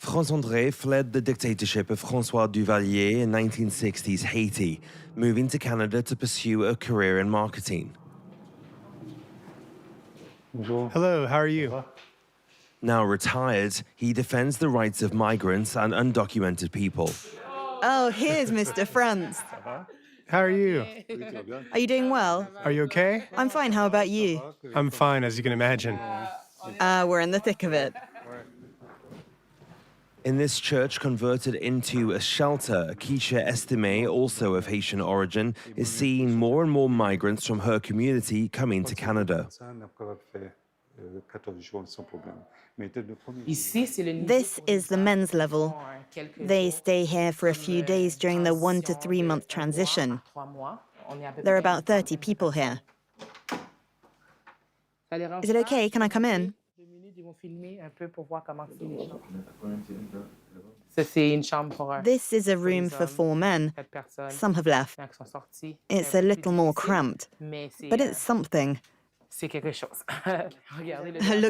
François fled the dictatorship of François Duvalier in 1960s Haiti, moving to Canada to pursue a career in marketing. Hello, how are you? Now retired, he defends the rights of migrants and undocumented people. Oh, here's Mr. Franz. How are you? Are you doing well? Are you okay? I'm fine, how about you? I'm fine, as you can imagine. We're in the thick of it. In this church converted into a shelter, Keisha Estimé, also of Haitian origin, is seeing more and more migrants from her community coming to Canada. This is the men's level. They stay here for a few days during the 1 to 3 month transition. There are about 30 people here. Is it okay? Can I come in? This is a room for 4 men. Some have left. It's a little more cramped, but it's something. Look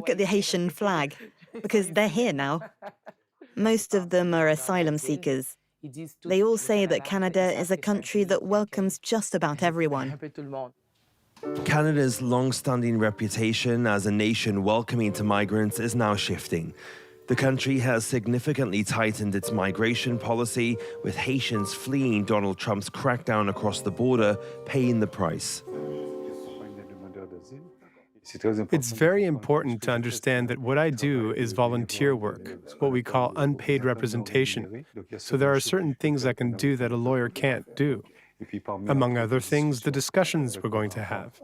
at the Haitian flag, because they're here now. Most of them are asylum seekers. They all say that Canada is a country that welcomes just about everyone. Canada's long-standing reputation as a nation welcoming to migrants is now shifting. The country has significantly tightened its migration policy, with Haitians fleeing Donald Trump's crackdown across the border paying the price. It's very important to understand that what I do is volunteer work, what we call unpaid representation. So there are certain things I can do that a lawyer can't do. Among other things, the discussions we're going to have.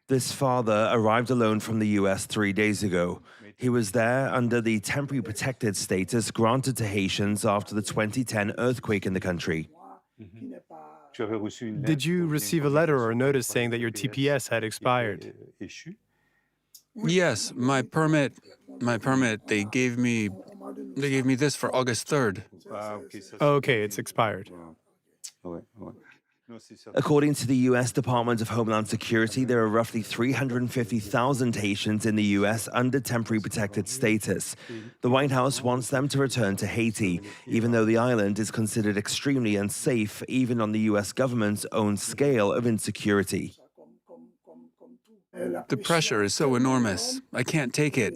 This father arrived alone from the US 3 days ago. He was there under the temporary protected status granted to Haitians after the 2010 earthquake in the country. Did you receive a letter or a notice saying that your TPS had expired? Yes, my permit, they gave me this for August 3rd. Okay, it's expired. According to the U.S. Department of Homeland Security, there are roughly 350,000 Haitians in the U.S. under temporary protected status. The White House wants them to return to Haiti, even though the island is considered extremely unsafe, even on the U.S. government's own scale of insecurity. The pressure is so enormous. I can't take it.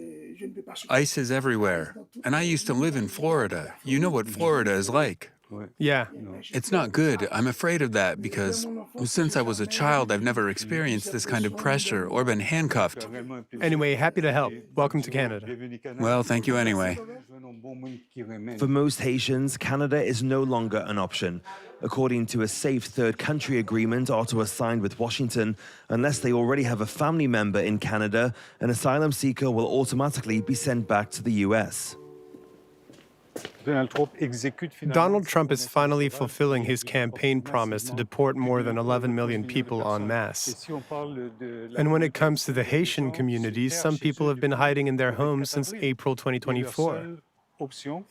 ICE is everywhere. And I used to live in Florida. You know what Florida is like. Yeah. It's not good. I'm afraid of that because since I was a child, I've never experienced this kind of pressure or been handcuffed. Anyway, happy to help. Welcome to Canada. Well, thank you anyway. For most Haitians, Canada is no longer an option. According to a safe third country agreement Ottawa signed with Washington, unless they already have a family member in Canada, an asylum seeker will automatically be sent back to the US. Donald Trump is finally fulfilling his campaign promise to deport more than 11 million people en masse. And when it comes to the Haitian community, some people have been hiding in their homes since April 2024.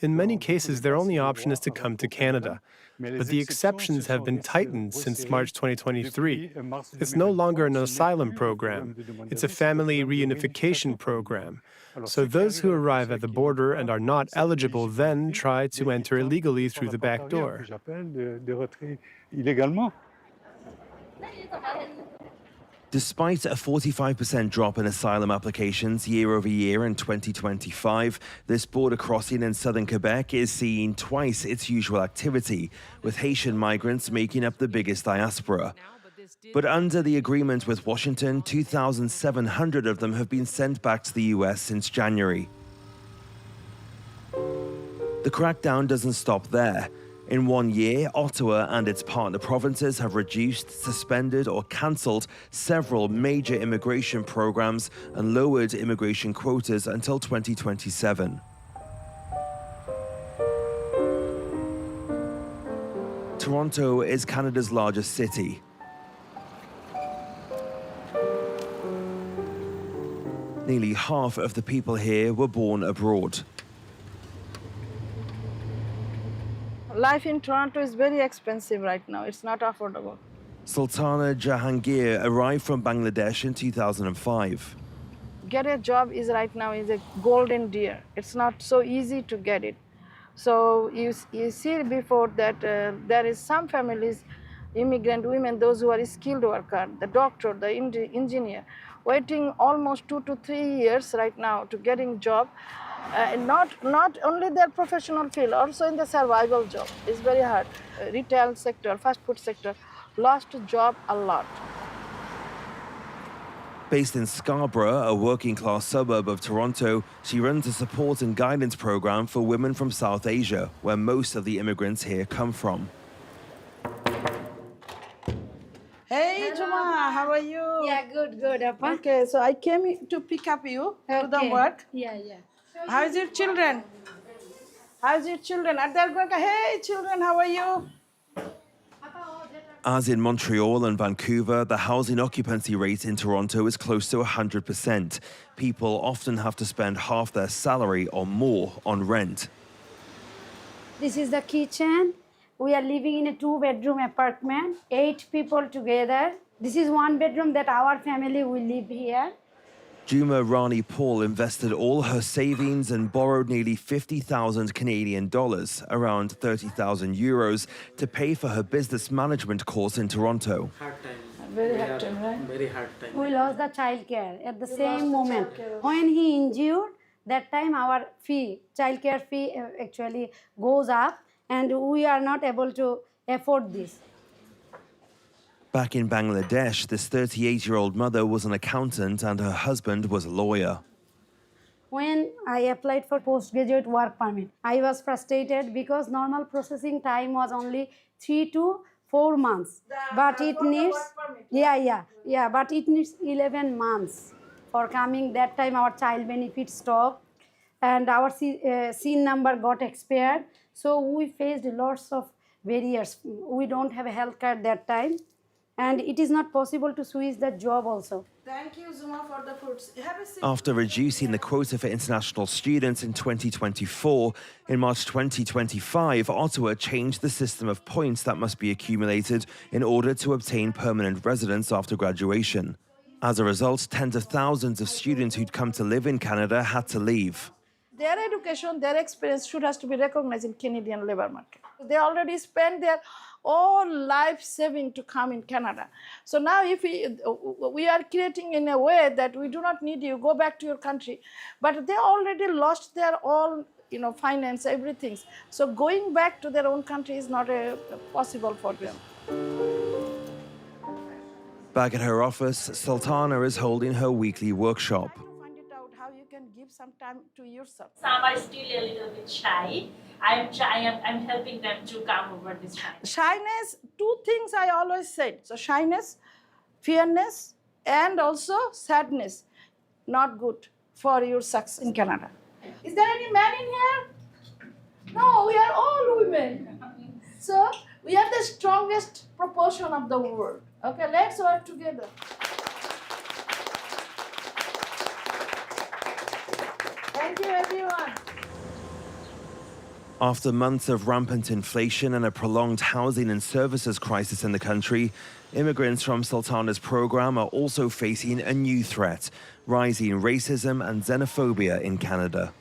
In many cases, their only option is to come to Canada. But the exceptions have been tightened since March 2023. It's no longer an asylum program. It's a family reunification program. So those who arrive at the border and are not eligible then try to enter illegally through the back door. Despite a 45% drop in asylum applications year over year in 2025, this border crossing in southern Quebec is seeing twice its usual activity, with Haitian migrants making up the biggest diaspora. But under the agreement with Washington, 2,700 of them have been sent back to the US since January. The crackdown doesn't stop there. In 1 year, Ottawa and its partner provinces have reduced, suspended, or cancelled several major immigration programs and lowered immigration quotas until 2027. Toronto is Canada's largest city. Nearly half of the people here were born abroad. Life in Toronto is very expensive right now. It's not affordable. Sultana Jahangir arrived from Bangladesh in 2005. get a job is right now is a golden deer. It's not so easy to get it. So you see before that there is some families, immigrant women, those who are skilled worker, the doctor, the engineer, waiting almost 2 to 3 years right now to getting job. Not only their professional field, also in the survival job. It's very hard. Retail sector, fast food sector, lost job a lot. Based in Scarborough, a working-class suburb of Toronto, she runs a support and guidance program for women from South Asia, where most of the immigrants here come from. Hey, Joanne, how are you? Yeah, good, Appa. Okay, so I came to pick up you to the work. Yeah. How's your children? How's your children? Are they going, hey, children, how are you? As in Montreal and Vancouver, the housing occupancy rate in Toronto is close to 100%. People often have to spend half their salary or more on rent. This is the kitchen. We are living in a 2-bedroom apartment, 8 people together. This is 1 bedroom that our family will live here. Juma Rani Paul invested all her savings and borrowed nearly 50,000 Canadian dollars, around 30,000 euros, to pay for her business management course in Toronto. Very hard time, right? Very hard time. We lost the childcare at the same moment. When he injured, that time our fee, childcare fee actually goes up, and we are not able to afford this. Back in Bangladesh, this 38-year-old mother was an accountant and her husband was a lawyer. When I applied for postgraduate work permit, I was frustrated because normal processing time was only 3 to 4 months. But it needs, but it needs 11 months for coming. That time our child benefit stopped and our SIN number got expired. So we faced lots of barriers. We don't have a health card that time. And it is not possible to switch the job also. Thank you, Zuma, for the fruits. Have a seat. After reducing the quota for international students in 2024, in March 2025, Ottawa changed the system of points that must be accumulated in order to obtain permanent residence after graduation. As a result, tens of thousands of students who'd come to live in Canada had to leave. Their education, their experience should have to be recognized in Canadian labor market. They already spent their all life saving to come in Canada. So now if we are creating in a way that we do not need you, go back to your country. But they already lost their all, finance, everything. So going back to their own country is not possible for them. Back at her office, Sultana is holding her weekly workshop. Find it out how you can give some time to yourself. Some are still a little bit shy. I'm helping them to come over this shyness. Shyness, 2 things I always said. So shyness, fearness, and also sadness. Not good for your success in Canada. Is there any man in here? No, we are all women. So we are the strongest proportion of the world. Okay, let's work together. Thank you, everyone. After months of rampant inflation and a prolonged housing and services crisis in the country, immigrants from Sultana's program are also facing a new threat: rising racism and xenophobia in Canada.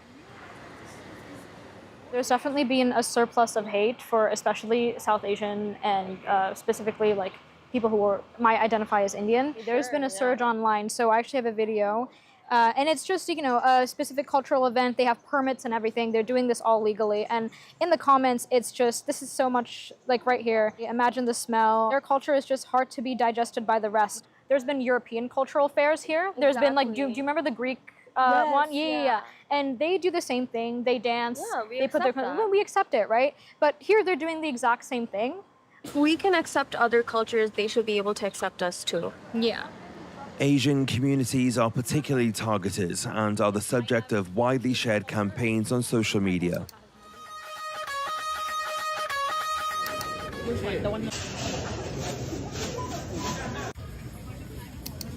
There's definitely been a surplus of hate for especially South Asian and specifically like people who might identify as Indian. There's been a surge online, so I actually have a video. And it's just, a specific cultural event. They have permits and everything. They're doing this all legally. And in the comments, it's just, this is so much, like right here. Imagine the smell. Their culture is just hard to be digested by the rest. There's been European cultural fairs here. There's been like, do you remember the Greek one? Yeah. And they do the same thing. They dance. Yeah, they put their, well, we accept it, right? But here they're doing the exact same thing. If we can accept other cultures, they should be able to accept us too. Yeah. Asian communities are particularly targeted and are the subject of widely shared campaigns on social media.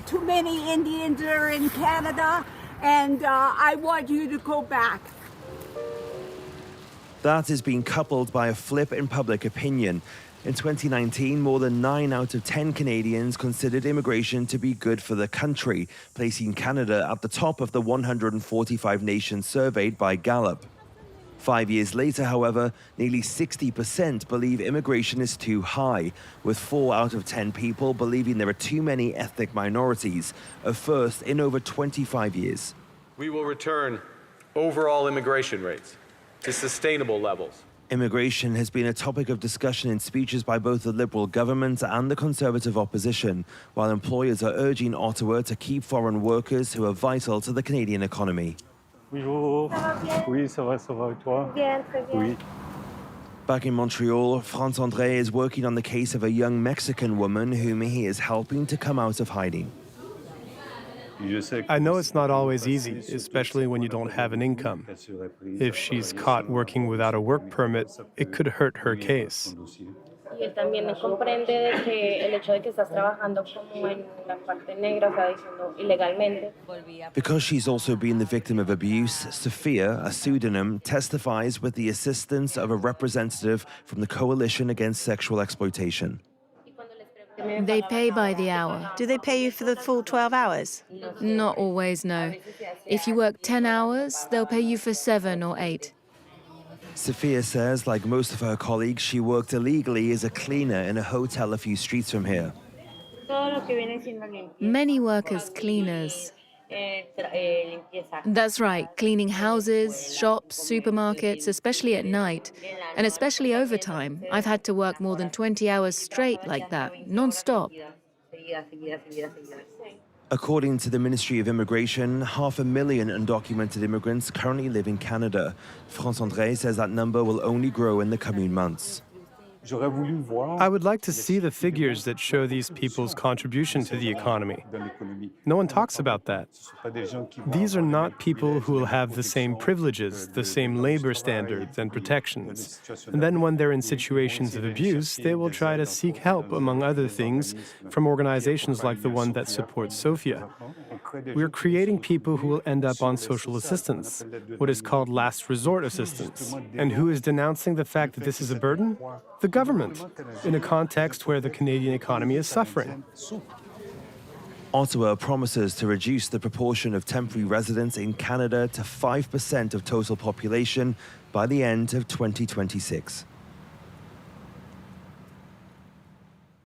Too many Indians are in Canada, and I want you to go back. That is being coupled by a flip in public opinion. In 2019, more than 9 out of 10 Canadians considered immigration to be good for the country, placing Canada at the top of the 145 nations surveyed by Gallup. 5 years later, however, nearly 60% believe immigration is too high, with 4 out of 10 people believing there are too many ethnic minorities, a first in over 25 years. We will return overall immigration rates to sustainable levels. Immigration has been a topic of discussion in speeches by both the Liberal government and the Conservative opposition, while employers are urging Ottawa to keep foreign workers who are vital to the Canadian economy. Bonjour. Oui, ça va et toi? Bien, très bien. Oui. Back in Montreal, François is working on the case of a young Mexican woman whom he is helping to come out of hiding. I know it's not always easy, especially when you don't have an income. If she's caught working without a work permit, it could hurt her case. Y él también comprende de que el hecho de que estás trabajando como en la parte negra, o sea, diciendo ilegalmente. Because she's also been the victim of abuse, Sophia, a pseudonym, testifies with the assistance of a representative from the Coalition Against Sexual Exploitation. They pay by the hour. Do they pay you for the full 12 hours? Not always, no. If you work 10 hours, they'll pay you for 7 or 8. Sophia says, like most of her colleagues, she worked illegally as a cleaner in a hotel a few streets from here. Many work as cleaners. That's right, cleaning houses, shops, supermarkets, especially at night, and especially overtime. I've had to work more than 20 hours straight like that, non-stop. According to the Ministry of Immigration, 500,000 undocumented immigrants currently live in Canada. François says that number will only grow in the coming months. I would like to see the figures that show these people's contribution to the economy. No one talks about that. These are not people who will have the same privileges, the same labor standards and protections. And then when they're in situations of abuse, they will try to seek help, among other things, from organizations like the one that supports Sophia. We're creating people who will end up on social assistance, what is called last resort assistance. And who is denouncing the fact that this is a burden? The government, in a context where the Canadian economy is suffering. Ottawa promises to reduce the proportion of temporary residents in Canada to 5% of total population by the end of 2026.